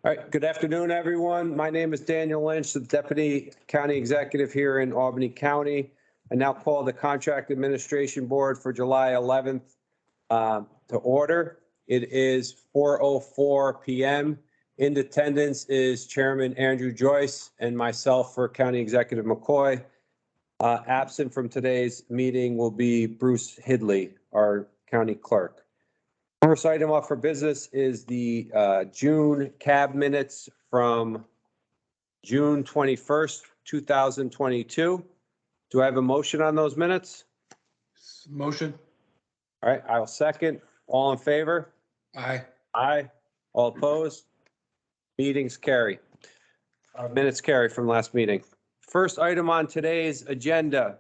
All right, good afternoon, everyone. My name is Daniel Lynch, the Deputy County Executive here in Albany County. I now call the Contract Administration Board for July 11th to order. It is 4:04 p.m. In attendance is Chairman Andrew Joyce and myself for County Executive McCoy. Absent from today's meeting will be Bruce Hidley, our County Clerk. First item up for business is the June cab minutes from June 21st, 2022. Do I have a motion on those minutes? Motion. All right, I'll second. All in favor? Aye. Aye. All opposed? Meetings carry. Minutes carry from last meeting. First item on today's agenda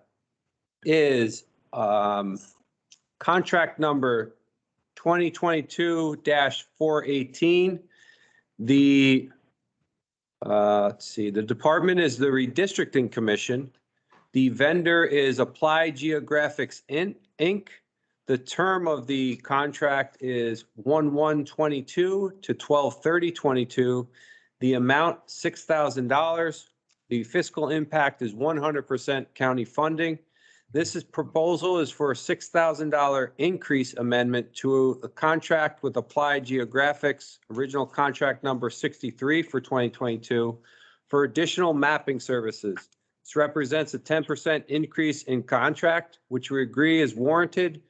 is contract number 2022-418. The the department is the Redistricting Commission. The vendor is Applied Geographics Inc. The term of the contract is 1/1/22 to 12/30/22. The amount $6,000. The fiscal impact is 100% county funding. This proposal is for a $6,000 increase amendment to a contract with Applied Geographics, original contract number 63 for 2022, for additional mapping services. This represents a 10% increase in contract, which we agree is warranted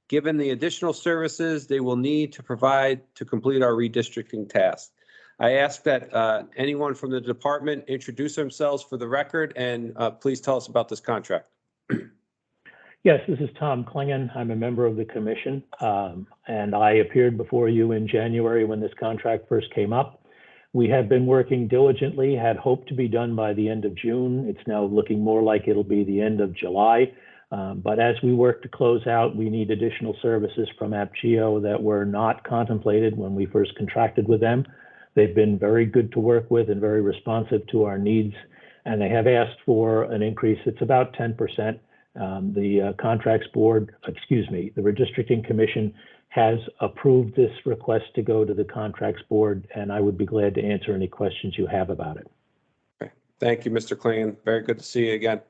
given the additional services they will need to provide to complete our redistricting task. I ask that anyone from the department introduce themselves for the record and please tell us about this contract. Yes, this is Tom Klingon. I'm a member of the commission, and I appeared before you in January when this contract first came up. We have been working diligently, had hoped to be done by the end of June. It's now looking more like it'll be the end of July. But as we work to close out, we need additional services from AppGeo that were not contemplated when we first contracted with them. They've been very good to work with and very responsive to our needs, and they have asked for an increase. It's about 10%. The contracts board, the Redistricting Commission has approved this request to go to the contracts board, and I would be glad to answer any questions you have about it. Okay. Thank you, Mr. Klingon. Very good to see you again.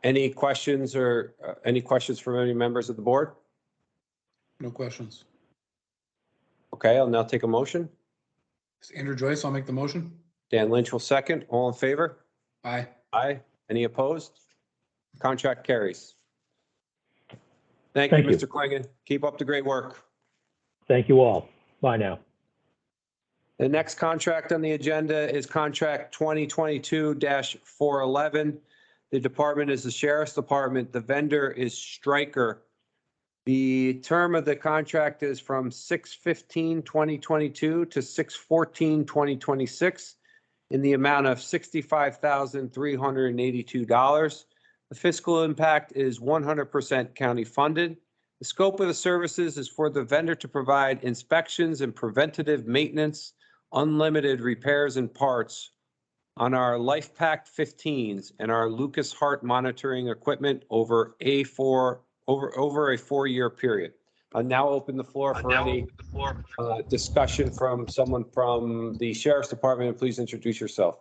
Any questions from any members of the board? No questions. Okay, I'll now take a motion. It's Andrew Joyce. I'll make the motion. Dan Lynch will second. All in favor? Aye. Aye. Any opposed? Contract carries. Thank you, Mr. Klingon. Keep up the great work. Thank you all. Bye now. The next contract on the agenda is contract 2022-411. The department is the Sheriff's Department. The vendor is Stryker. The term of the contract is from 6/15/2022 to 6/14/2026 in the amount of $65,382. The fiscal impact is 100% county funded. The scope of the services is for the vendor to provide inspections and preventative maintenance, unlimited repairs and parts on our LifePack 15s and our Lucas Hart monitoring equipment over a 4-year period. I'll now open the floor for any discussion from someone from the Sheriff's Department. Please introduce yourself.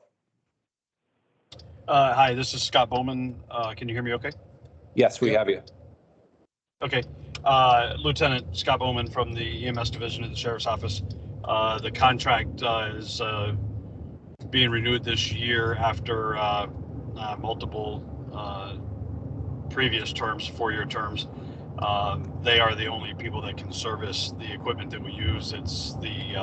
Hi, this is Scott Bowman. Can you hear me okay? Yes, we have you. Okay. Lieutenant Scott Bowman from the EMS division of the Sheriff's Office. The contract is being renewed this year after multiple previous terms, 4-year terms. They are the only people that can service the equipment that we use. It's the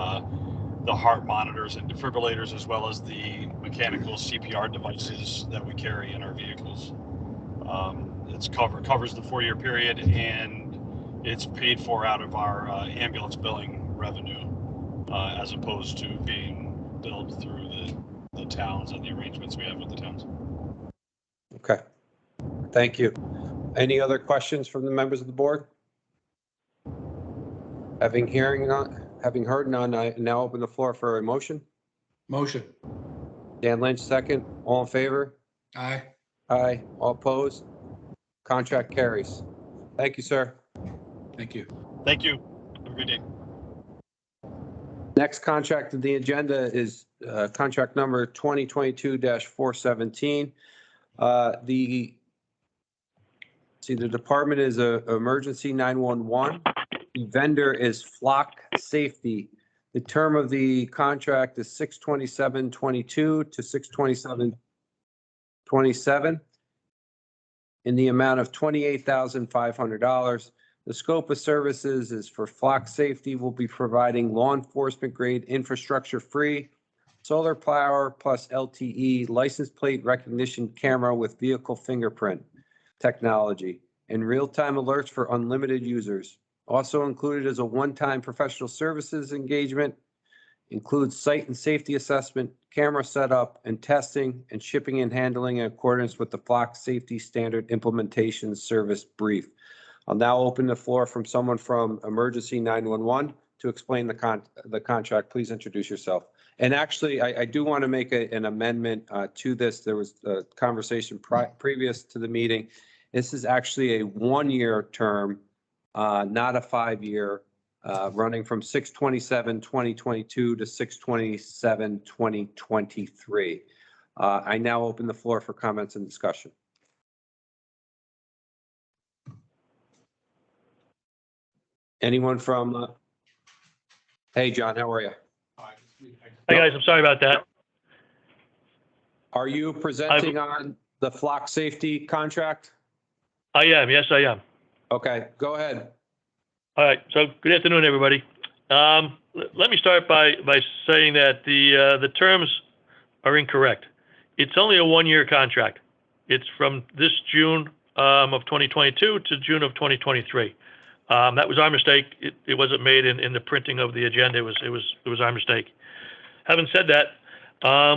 heart monitors and defibrillators, as well as the mechanical CPR devices that we carry in our vehicles. It's covers the 4-year period, and it's paid for out of our ambulance billing revenue, as opposed to being billed through the towns and the arrangements we have with the towns. Okay, thank you. Any other questions from the members of the board? Having heard none, I now open the floor for a motion. Motion. Dan Lynch, second. All in favor? Aye. Aye. All opposed? Contract carries. Thank you, sir. Thank you. Thank you. Have a good day. Next contract of the agenda is contract number 2022-417. The department is emergency 911. The vendor is Flock Safety. The term of the contract is 6/27/22 to 6/27/27 in the amount of $28,500. The scope of services is for Flock Safety will be providing law enforcement grade infrastructure free solar power plus LTE license plate recognition camera with vehicle fingerprint technology and real-time alerts for unlimited users. Also included is a one-time professional services engagement, includes site and safety assessment, camera setup and testing, and shipping and handling in accordance with the Flock Safety Standard Implementation Service Brief. I'll now open the floor from someone from Emergency 911 to explain the contract. Please introduce yourself. And actually, I do want to make an amendment to this. There was a conversation previous to the meeting. This is actually a one-year term, not a 5-year, running from 6/27/2022 to 6/27/2023. I now open the floor for comments and discussion. Anyone from, hey, John, how are you? Hi guys, I'm sorry about that. Are you presenting on the Flock Safety contract? I am, yes, I am. Okay, go ahead. All right, so good afternoon, everybody. Let me start by saying that the terms are incorrect. It's only a one-year contract. It's from this June of 2022 to June of 2023. That was our mistake. It wasn't made in the printing of the agenda. It was our mistake. Having said that,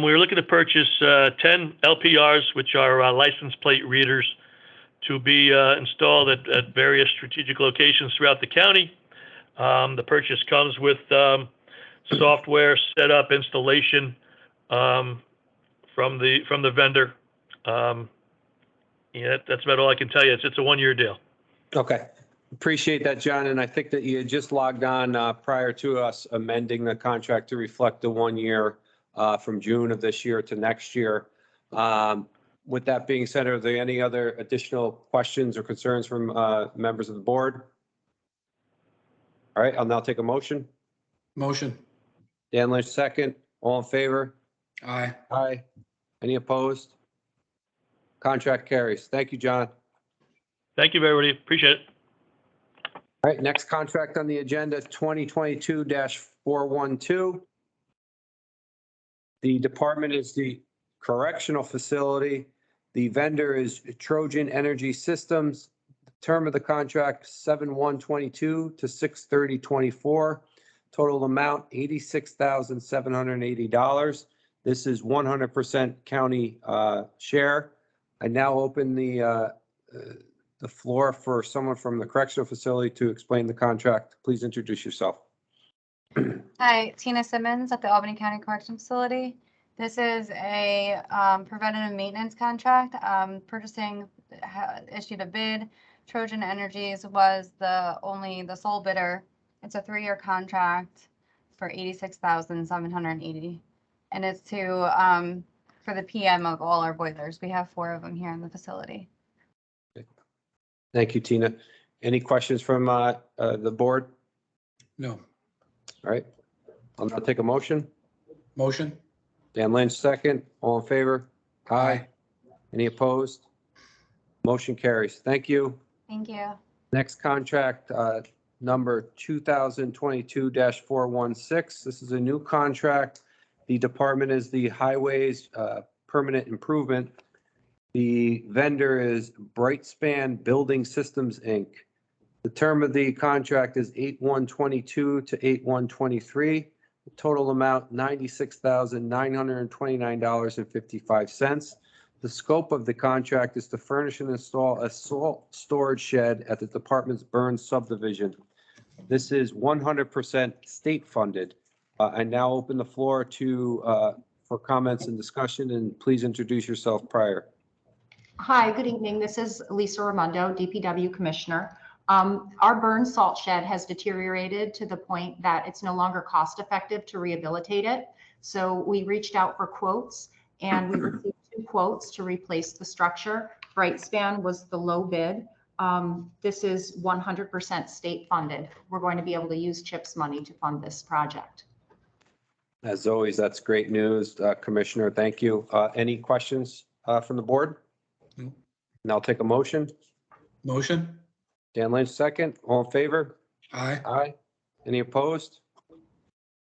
we were looking to purchase 10 LPRs, which are license plate readers, to be installed at various strategic locations throughout the county. The purchase comes with software setup installation from the vendor. Yeah, that's about all I can tell you. It's a one-year deal. Okay, appreciate that, John. And I think that you had just logged on prior to us amending the contract to reflect the 1 year from June of this year to next year. With that being said, are there any other additional questions or concerns from members of the board? All right, I'll now take a motion. Motion. Dan Lynch, second. All in favor? Aye. Aye. Any opposed? Contract carries. Thank you, John. Thank you, everybody. Appreciate it. All right, next contract on the agenda, 2022-412. The department is the correctional facility. The vendor is Trojan Energy Systems. The term of the contract, 7/1/22 to 6/30/24. Total amount, $86,780. This is 100% county share. I now open the floor for someone from the correctional facility to explain the contract. Please introduce yourself. Hi, Tina Simmons at the Albany County Correctional Facility. This is a preventative maintenance contract. Issued a bid. Trojan Energies was the sole bidder. It's a 3-year contract for $86,780, and it's for the PM of all our boilers. We have 4 of them here in the facility. Thank you, Tina. Any questions from the board? No. All right, I'll now take a motion. Motion. Dan Lynch, second. All in favor? Aye. Any opposed? Motion carries. Thank you. Thank you. Next contract, number 2022-416. This is a new contract. The department is the Highways Permanent Improvement. The vendor is Brightspan Building Systems, Inc. The term of the contract is 8/1/22 to 8/1/23. The total amount, $96,929.55. The scope of the contract is to furnish and install a salt storage shed at the department's Burns subdivision. This is 100% state funded. I now open the floor for comments and discussion, and please introduce yourself prior. Hi, good evening. This is Lisa Raimondo, DPW Commissioner. Our burn salt shed has deteriorated to the point that it's no longer cost effective to rehabilitate it. So we reached out for quotes and we received 2 quotes to replace the structure. Brightspan was the low bid. This is 100% state funded. We're going to be able to use CHIPS money to fund this project. As always, that's great news, Commissioner. Thank you. Any questions from the board? No. And I'll take a motion. Motion? Dan Lynch, second. All in favor? Aye. Aye. Any opposed?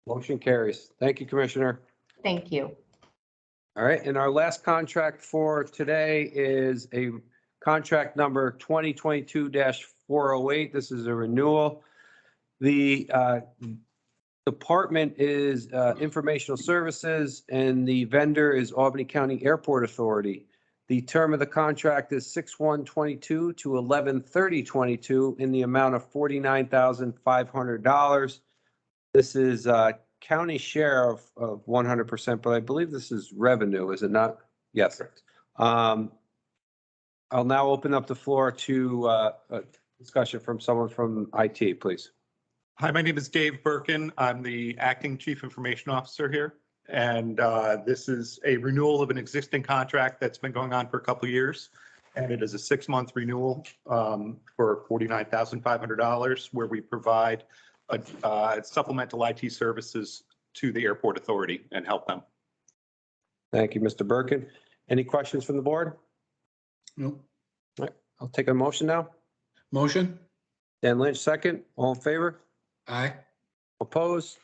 Motion carries. Thank you, Commissioner. Thank you. All right, and our last contract for today is a contract number 2022-408. This is a renewal. The department is Informational Services and the vendor is Albany County Airport Authority. The term of the contract is 6/1/22 to 11/30/22 in the amount of $49,500. This is county share of 100%, but I believe this is revenue, is it not? Yes. I'll now open up the floor to a discussion from someone from IT, please. Hi, my name is Dave Birkin. I'm the Acting Chief Information Officer here. And this is a renewal of an existing contract that's been going on for a couple of years. And it is a 6-month renewal for $49,500 where we provide supplemental IT services to the Airport Authority and help them. Thank you, Mr. Birkin. Any questions from the board? No. All right, I'll take a motion now. Motion? Dan Lynch, second. All in favor? Aye. Opposed?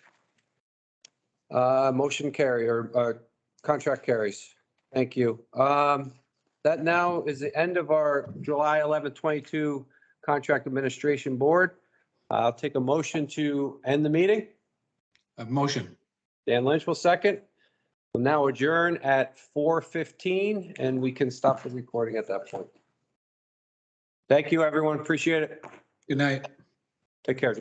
Motion carry or contract carries. Thank you. That now is the end of our July 11, 22 Contract Administration Board. I'll take a motion to end the meeting. Motion. Dan Lynch will second. We'll now adjourn at 4:15 and we can stop the recording at that point. Thank you, everyone. Appreciate it. Good night. Take care.